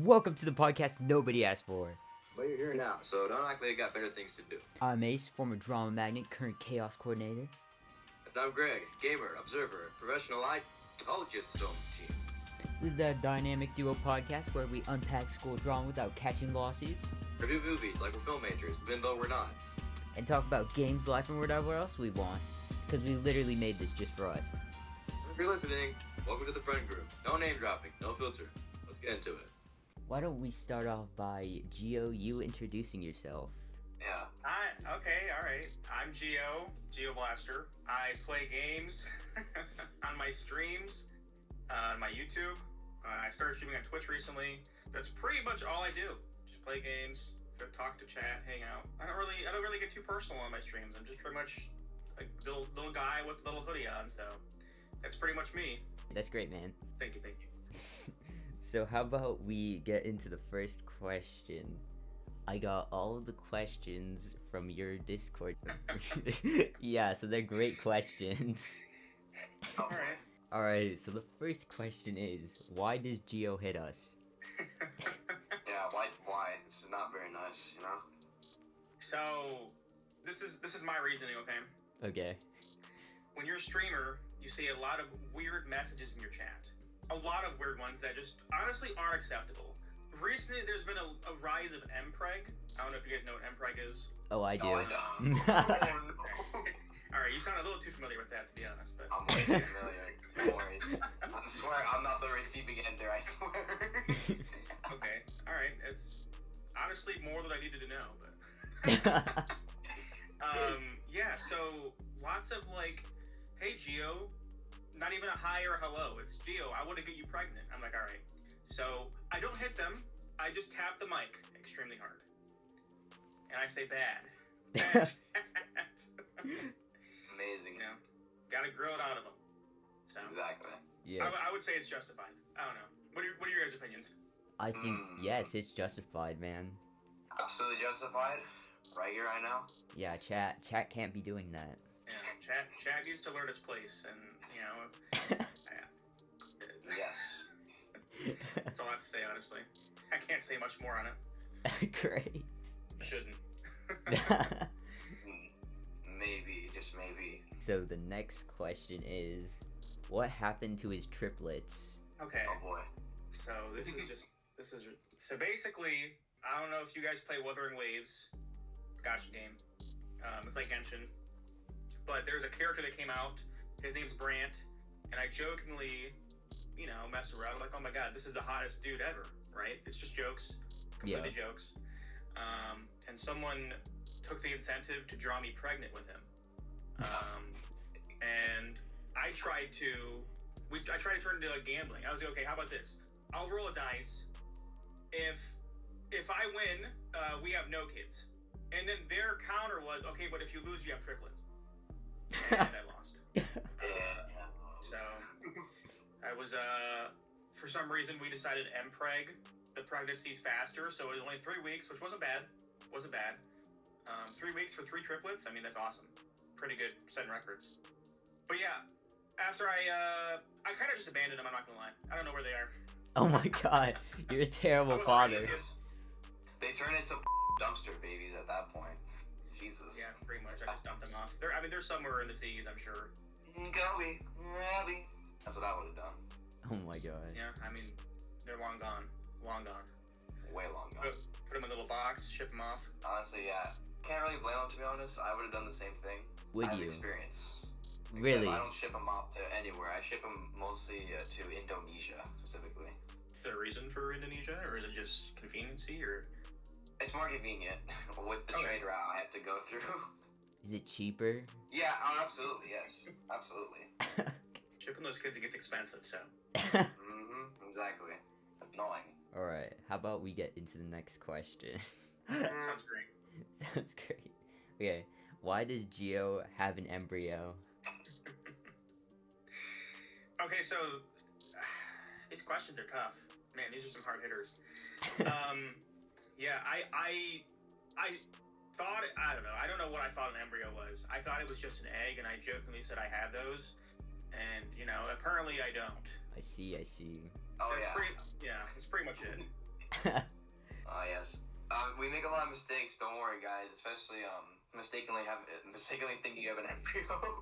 Welcome to the podcast nobody asked for. But you're here now, so don't act like you got better things to do. I'm Ace, former drama magnet, current chaos coordinator. And I'm Greg, gamer, observer, professional ideologist on the team. This is the Dynamic Duo podcast where we unpack school drama without catching lawsuits. Review movies like we're film majors, even though we're not. And talk about games, life, and whatever else we want. Because we literally made this just for us. If you're listening, welcome to the friend group. No name dropping, no filter. Let's get into it. Why don't we start off by, Gio, you introducing yourself? Yeah. Alright. I'm Geo Blaster. I play games on my streams, on my YouTube. I started streaming on Twitch recently. That's pretty much all I do. Just play games, talk to chat, hang out. I don't really get too personal on my streams. I'm just pretty much a little guy with a little hoodie on, so that's pretty much me. That's great, man. Thank you. So how about we get into the first question? I got all of the questions from your Discord. Yeah, so they're great questions. Alright. Alright, so the first question is, why does Gio hit us? Yeah, why? This is not very nice, you know? So, this is my reasoning, okay? Okay. When you're a streamer, you see a lot of weird messages in your chat. A lot of weird ones that just honestly aren't acceptable. Recently, there's been a rise of MPREG. I don't know if you guys know what MPREG is. Oh, I do. No, I don't. Alright, you sound a little too familiar with that, to be honest. But I'm way too familiar. No worries. I swear, I'm not the receiving ender, I swear. Okay, alright. It's honestly more than I needed to know, but... yeah, so lots of hey, Gio, not even a hi or a hello. It's Gio, I want to get you pregnant. I'm like, alright. So, I don't hit them. I just tap the mic extremely hard. And I say bad. Bad chat. Amazing. You know, gotta grill it out of them. So, Exactly. Yeah. I would say it's justified. I don't know. What are your guys' opinions? I think, yes, it's justified, man. Absolutely justified. Right here, right now. Yeah, chat can't be doing that. Yeah, chat needs to learn its place, and, you know, yeah. Yes. That's all I have to say, honestly. I can't say much more on it. Great. Shouldn't. Maybe, just maybe. So the next question is, what happened to his triplets? Okay. Oh boy. So so basically, I don't know if you guys play Wuthering Waves. Gotcha game. It's like Genshin. But there's a character that came out. His name's Brant. And I jokingly, mess around. I'm like, oh my god, this is the hottest dude ever, right? It's just jokes. Completely jokes. And someone took the incentive to draw me pregnant with him. And I tried to turn it into gambling. I was like, okay, how about this? I'll roll a dice. If I win, we have no kids. And then their counter was, okay, but if you lose, you have triplets. And I lost. So I was, for some reason, we decided MPREG, the pregnancy's faster, so it was only 3 weeks, which wasn't bad. 3 weeks for 3 triplets, I mean, that's awesome. Pretty good, setting records. But yeah, after I kind of just abandoned them, I'm not gonna lie. I don't know where they are. Oh my god, you're a terrible father. They turn into dumpster babies at that point. Jesus. Yeah, pretty much. I just dumped them off. They're somewhere in the seas, I'm sure. Goby. That's what I would have done. Oh my god. Yeah, I mean, they're long gone. Long gone. Way long gone. Put them in a little box, ship them off. Honestly, yeah. Can't really blame them, to be honest. I would have done the same thing. Would I have you? Experience. Really? Except I don't ship them off to anywhere. I ship them mostly to Indonesia, specifically. Is there a reason for Indonesia, or is it just conveniency, or...? It's more convenient with the trade route I have to go through. Is it cheaper? Yeah, absolutely, yes. Absolutely. Shipping those kids, it gets expensive, so... Exactly. Annoying. Alright, how about we get into the next question? Sounds great. Sounds great. Okay, why does Gio have an embryo? Okay, so... these questions are tough. Man, these are some hard hitters. Yeah, I thought, I don't know. I don't know what I thought an embryo was. I thought it was just an egg, and I jokingly said I had those. And, apparently I don't. I see. Oh, That's yeah. That's pretty much it. Yes. We make a lot of mistakes. Don't worry, guys. Especially mistakenly thinking you have an embryo.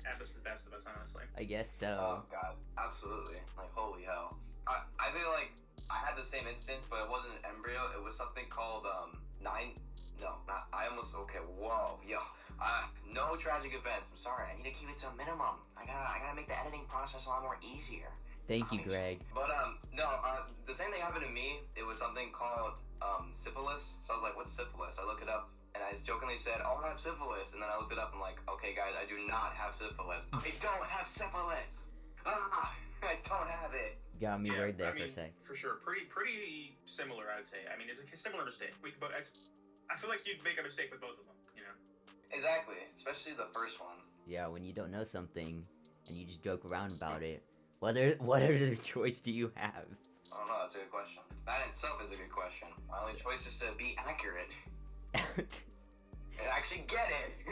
Happens to the best of us, honestly. I guess so. Oh god, absolutely. Like holy hell. I feel like I had the same instance, but it wasn't an embryo. It was something called okay. Whoa, yo. No tragic events. I'm sorry. I need to keep it to a minimum. I gotta make the editing process a lot more easier. Thank you, Greg. But the same thing happened to me. It was something called syphilis. So I was like, what's syphilis? I look it up, and I jokingly said, oh, I have syphilis. And then I looked it up, and I'm like, okay, guys, I do not have syphilis. I don't have syphilis. I don't have it. Got me right there I mean, for a sec. For sure, pretty similar, I'd say. I mean, it's a similar mistake. I feel like you'd make a mistake with both of them, you know? Exactly, especially the first one. Yeah, when you don't know something and you just joke around about it, what other choice do you have? I don't know, that's a good question. That in itself is a good question. My only choice is to be accurate. And actually get it!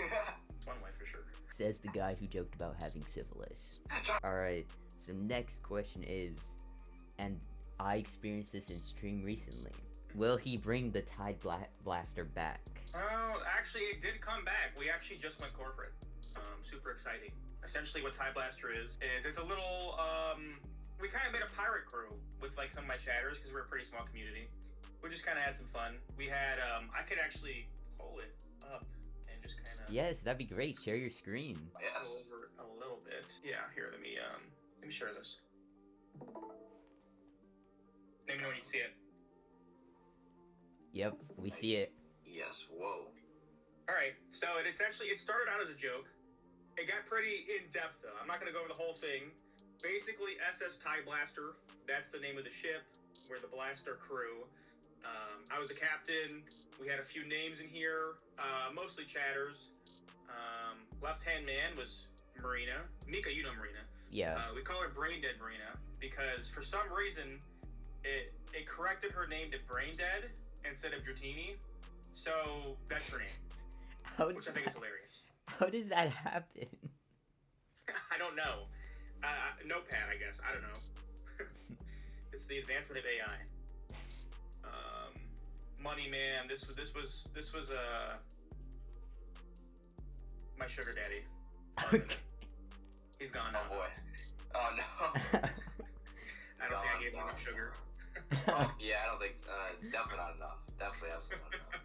It's one way for sure. Says the guy who joked about having syphilis. Alright, so next question is, and I experienced this in stream recently, will he bring the Tide Blaster back? Oh, actually, it did come back. We actually just went corporate. Super exciting. Essentially, what Tide Blaster is it's a little, we kind of made a pirate crew with, like, some of my chatters, because we're a pretty small community. We just kind of had some fun. We had, I could actually pull it up and just kind of... Yes, that'd be great. Share your screen. Yes. Go over a little bit. Yeah, here, let me share this. Let me know when you see it. Yep, we see it. Yes, whoa. Alright, so it started out as a joke. It got pretty in-depth, though. I'm not going to go over the whole thing. Basically, SS Tide Blaster, that's the name of the ship. We're the Blaster crew. I was a captain. We had a few names in here, mostly chatters. Left-hand man was Marina. Mika, you know Marina. Yeah. We call her Brain Dead Marina because for some reason it corrected her name to Brain Dead instead of Dratini. So that's her name, which I think is hilarious. How does that happen? I don't know. Notepad, I guess. I don't know. It's the advancement of AI. Money Man. This was my sugar daddy. Okay. He's gone now. Oh boy. Oh no. I don't think I gave him enough sugar. Oh, yeah, I don't think. Definitely not enough. Definitely absolutely not enough.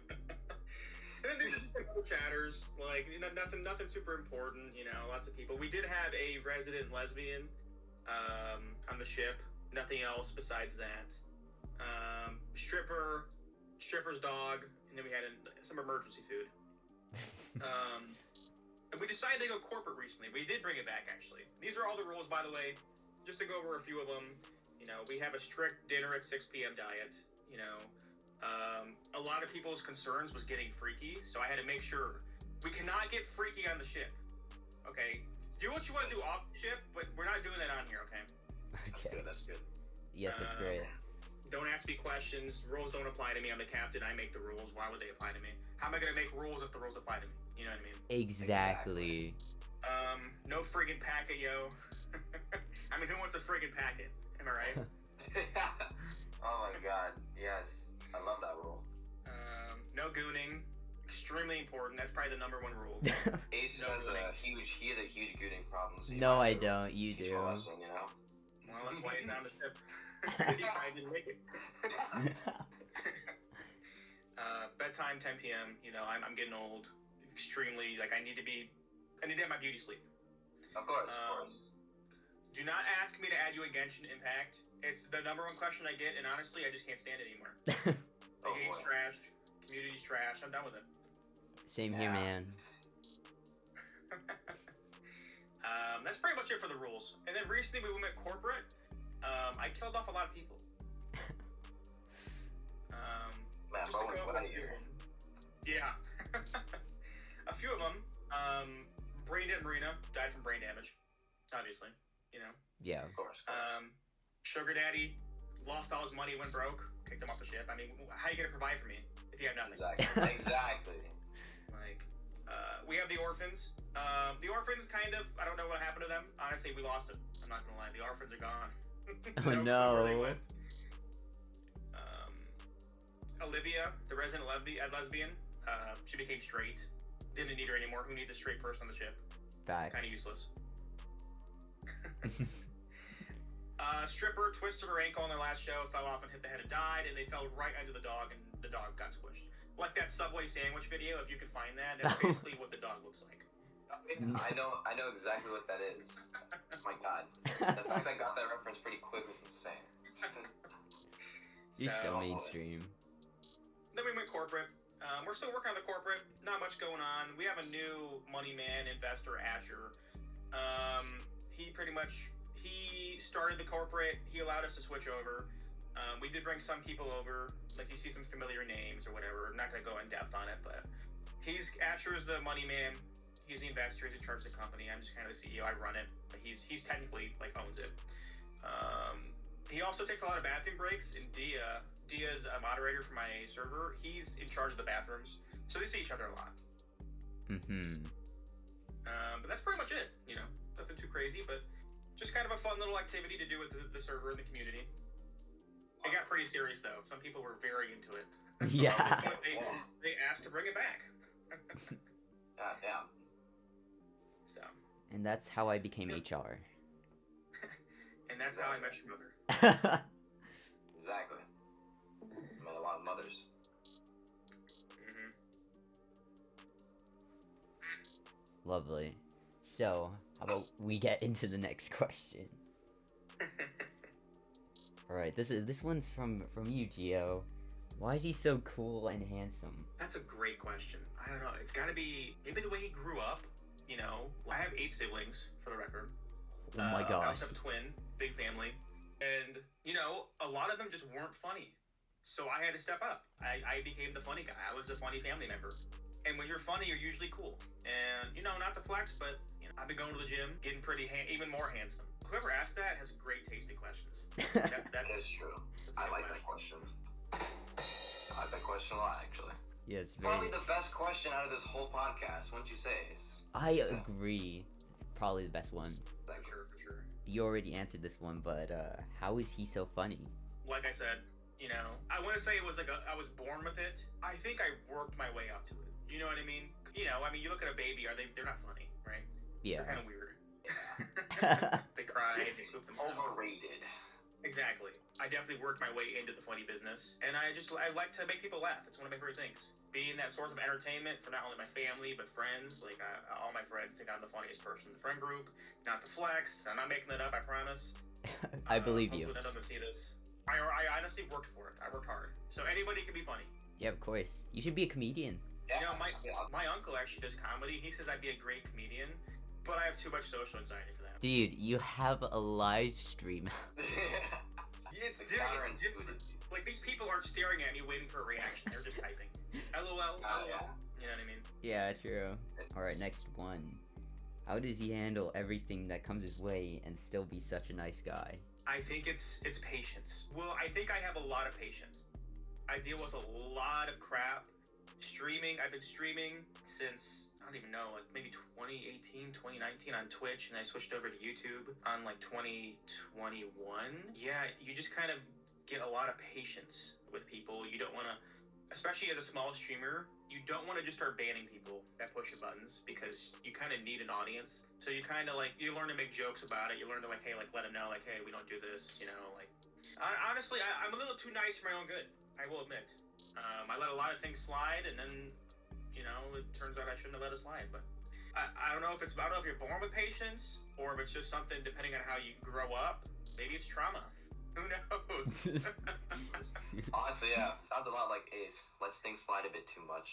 And then there's just a couple chatters, like, you know, nothing super important, you know, lots of people. We did have a resident lesbian on the ship. Nothing else besides that. Stripper's dog, and then we had some emergency food. And we decided to go corporate recently. We did bring it back, actually. These are all the rules, by the way, just to go over a few of them. You know, we have a strict dinner at 6 p.m. diet, you know. A lot of people's concerns was getting freaky, so I had to make sure we cannot get freaky on the ship. Okay, do what you want to do off the ship, but we're not doing that on here. Okay. Okay. That's good. Yes, that's great. Don't ask me questions. Rules don't apply to me. I'm the captain. I make the rules. Why would they apply to me? How am I gonna make rules if the rules apply to me? You know what I mean? Exactly. No friggin' packet, yo. I mean, who wants a friggin' packet? Am I right? Oh my god, yes. I love that rule. No gooning. Extremely important. That's probably the number one rule. Ace has a huge gooning problem. So No, I don't. You teach do. him a lesson, you know? Well, that's why he's not on the ship. He probably didn't make it. Bedtime, 10 p.m. You know, I'm getting old. Extremely, like, I need to have my beauty sleep. Of course, of course. Do not ask me to add you a Genshin Impact. It's the number one question I get, and honestly, I just can't stand it anymore. The game's trashed. Community's trash. I'm done with it. Same here, man. That's pretty much it for the rules. And then recently we went corporate. I killed off a lot of people. Man, just to go over a few of them. Yeah. A few of them. Brain Dead Marina died from brain damage. Obviously. You know? Yeah. Of course. Sugar Daddy lost all his money, went broke, kicked him off the ship. I mean, how are you gonna provide for me if you have nothing? Exactly. Exactly. Like, we have the orphans. The orphans kind of, I don't know what happened to them. Honestly, we lost them. I'm not gonna lie. The orphans are gone. Oh, No clue no. where they went. Olivia, the resident lesbian, she became straight. Didn't need her anymore. Who needs a straight person on the ship? Facts. Kind of useless. Stripper twisted her ankle on their last show, fell off and hit the head and died, and they fell right under the dog, and the dog got squished. Like that Subway sandwich video, if you can find that, that's basically what the dog looks like. I know exactly what that is. My God, the fact I got that reference pretty quick was insane. You're so mainstream. Then we went corporate. We're still working on the corporate. Not much going on. We have a new money man investor, Asher. He started the corporate. He allowed us to switch over. We did bring some people over. Like, you see some familiar names or whatever. I'm not going to go in depth on it, but Asher's the money man. He's the investor. He's in charge of the company. I'm just kind of the CEO. I run it. But he's technically, like, owns it. He also takes a lot of bathroom breaks. And Dia's a moderator for my server. He's in charge of the bathrooms. So they see each other a lot. Mm-hmm. But that's pretty much it. You know, nothing too crazy, but just kind of a fun little activity to do with the server and the community. It got pretty serious, though. Some people were very into it. Yeah. They asked to bring it back. Yeah. So. And that's how I became HR. And that's how I met your mother. Exactly. Met a lot of mothers. Mm-hmm. Lovely. So, how about we get into the next question? Alright, this one's from you, Gio. Why is he so cool and handsome? That's a great question. I don't know. It's got to be maybe the way he grew up. You know, I have 8 siblings, for the record. Oh my I gosh. also have a twin, big family. And, you know, a lot of them just weren't funny. So I had to step up. I became the funny guy. I was the funny family member. And when you're funny, you're usually cool. And, you know, not to flex, but you know, I've been going to the gym, getting pretty, even more handsome. Whoever asked that has great tasting questions. That's true. I like that question. I like that question a lot, actually. Yes, Probably the best question out of this whole podcast, wouldn't you say? I agree. Probably the best one. For sure. You already answered this one, but how is he so funny? Like I said, you know, I want to say it was like I was born with it. I think I worked my way up to it. You know what I mean? You know, I mean, you look at a baby, they're not funny, right? Yeah. They're kind of weird. Yeah. They cry, they poop themselves. Overrated. Exactly. I definitely worked my way into the funny business, and I like to make people laugh. It's one of my favorite things. Being that source of entertainment for not only my family but friends. Like all my friends think I'm the funniest person in the friend group. Not to flex. I'm not making that up. I promise. I believe you. Hopefully none of them see this. I honestly worked for it. I worked hard. So anybody can be funny. Yeah, of course. You should be a comedian. You know, my uncle actually does comedy. He says I'd be a great comedian, but I have too much social anxiety for that. Dude, you have a live stream. It's different. Like, these people aren't staring at me waiting for a reaction. They're just typing. LOL, LOL. Yeah. You know what I mean? Yeah, true. Alright, next one. How does he handle everything that comes his way and still be such a nice guy? I think it's patience. Well, I think I have a lot of patience. I deal with a lot of crap. I've been streaming since, I don't even know, like maybe 2018, 2019 on Twitch, and I switched over to YouTube on like 2021. Yeah, you just kind of get a lot of patience with people. You don't want to, especially as a small streamer, you don't want to just start banning people that push your buttons, because you kind of need an audience. So you kind of like, you learn to make jokes about it. You learn to like, hey, like let them know, like, hey, we don't do this, you know, like. Honestly, I'm a little too nice for my own good, I will admit. I let a lot of things slide, and then, you know, it turns out I shouldn't have let it slide. But I don't know if you're born with patience, or if it's just something depending on how you grow up. Maybe it's trauma. Who knows? Honestly, yeah. Sounds a lot like Ace. Lets things slide a bit too much.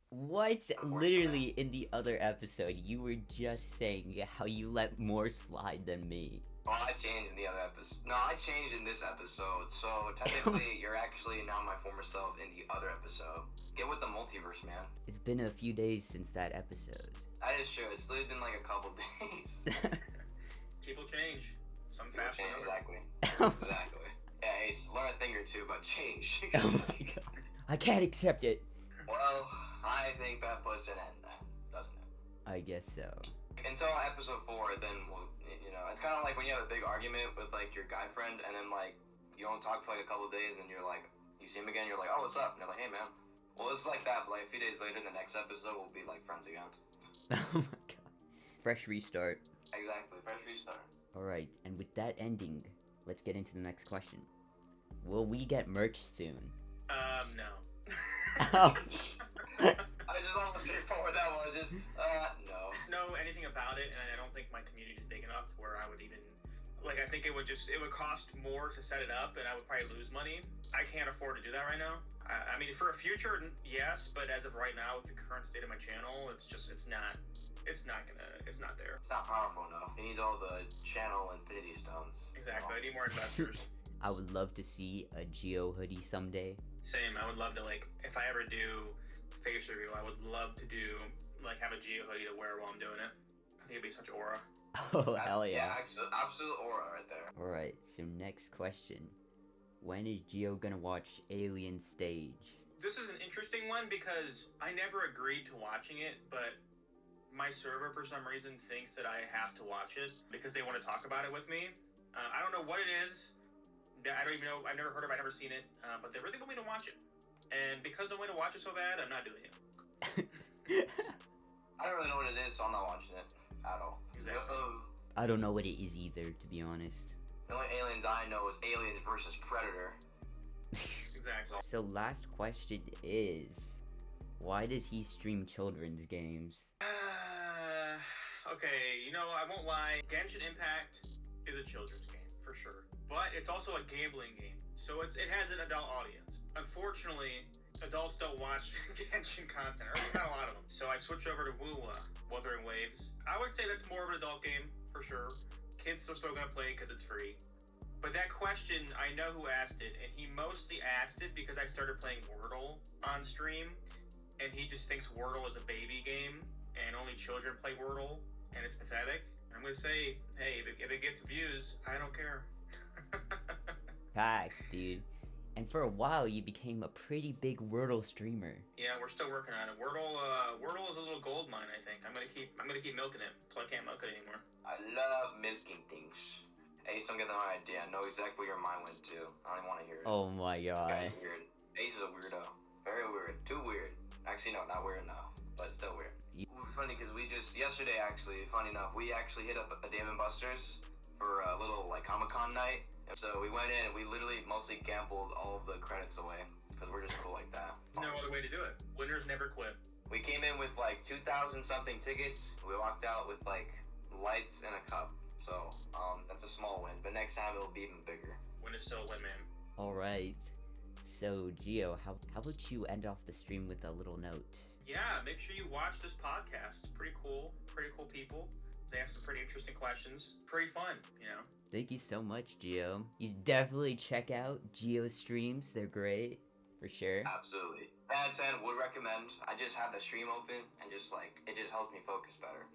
What? Literally, in the other episode, you were just saying how you let more slide than me. Well, I changed in the other episode. No, I changed in this episode. So technically, you're actually not my former self in the other episode. Get with the multiverse, man. It's been a few days since that episode. That is true. It's literally been like a couple days. People change. Some People faster change, than others. exactly. Exactly. Yeah, Ace, learn a thing or two about change. Oh my god. I can't accept it. Well, I think that puts an end then, doesn't it? I guess so. Until episode 4, then we'll, you know, it's kind of like when you have a big argument with like your guy friend, and then like you don't talk for like a couple of days, and you're like, You see him again, you're like, oh, what's up? And they're like, hey, man. Well, it's like that, but like a few days later, the next episode, we'll be like friends again. Oh my god. Fresh restart. Exactly, fresh restart. Alright, and with that ending, let's get into the next question. Will we get merch soon? No. Oh. I just how straightforward that was. Just, no. Know anything about it, and I don't think my community is big enough to where I would even, like, I think it would cost more to set it up, and I would probably lose money. I can't afford to do that right now. I mean, for a future, yes, but as of right now, with the current state of my channel, it's not there. It's not powerful enough. It needs all the channel infinity stones. Exactly. I need more investors. I would love to see a Geo hoodie someday. Same. I would love to, like, if I ever do face reveal, I would love to do, like, have a Geo hoodie to wear while I'm doing it. I think it'd be such aura. Oh, hell yeah. Yeah, absolute aura right there. Alright, so next question. When is Geo gonna watch Alien Stage? This is an interesting one because I never agreed to watching it, but my server, for some reason, thinks that I have to watch it because they want to talk about it with me. I don't know what it is. I don't even know. I've never heard of it. I've never seen it. But they really want me to watch it. And because I want to watch it so bad, I'm not doing it. I don't really know what it is, so I'm not watching it at all. Exactly. I don't know what it is either, to be honest. The only aliens I know is Aliens versus Predator. Exactly. So last question is, why does he stream children's games? Okay, I won't lie. Genshin Impact is a children's game, for sure. But it's also a gambling game, so it has an adult audience. Unfortunately, adults don't watch Genshin content, or not a lot of them. So I switched over to Wuthering Waves. I would say that's more of an adult game, for sure. Kids are still gonna play because it's free. But that question, I know who asked it, and he mostly asked it because I started playing Wordle on stream, and he just thinks Wordle is a baby game, and only children play Wordle, and it's pathetic. I'm gonna say, hey, if it gets views, I don't care. Facts, dude. And for a while, you became a pretty big Wordle streamer. Yeah, we're still working on it. Wordle is a little gold mine, I think. I'm gonna keep milking it until I can't milk it anymore. I love milking things. Ace, don't get the wrong idea. I know exactly where your mind went to. I don't even want to hear it. Oh my This god. guy's weird. Ace is a weirdo. Very weird. Too weird. Actually, no, not weird enough, but still weird. It was funny because yesterday, funny enough, we actually hit up a Dave & Buster's for a little, like, Comic-Con night. And so we went in and we literally mostly gambled all of the credits away because we're just cool like that. No other way to do it. Winners never quit. We came in with like 2,000 something tickets. We walked out with like lights and a cup. So that's a small win, but next time it'll be even bigger. Win is still a win, man. Alright. So, Gio, how about you end off the stream with a little note? Yeah, make sure you watch this podcast. It's pretty cool. Pretty cool people. They ask some pretty interesting questions. Pretty fun, Thank you so much, Gio. You definitely check out Gio's streams. They're great, for sure. Absolutely. 10 would recommend. I just have the stream open and just like, it just helps me focus better.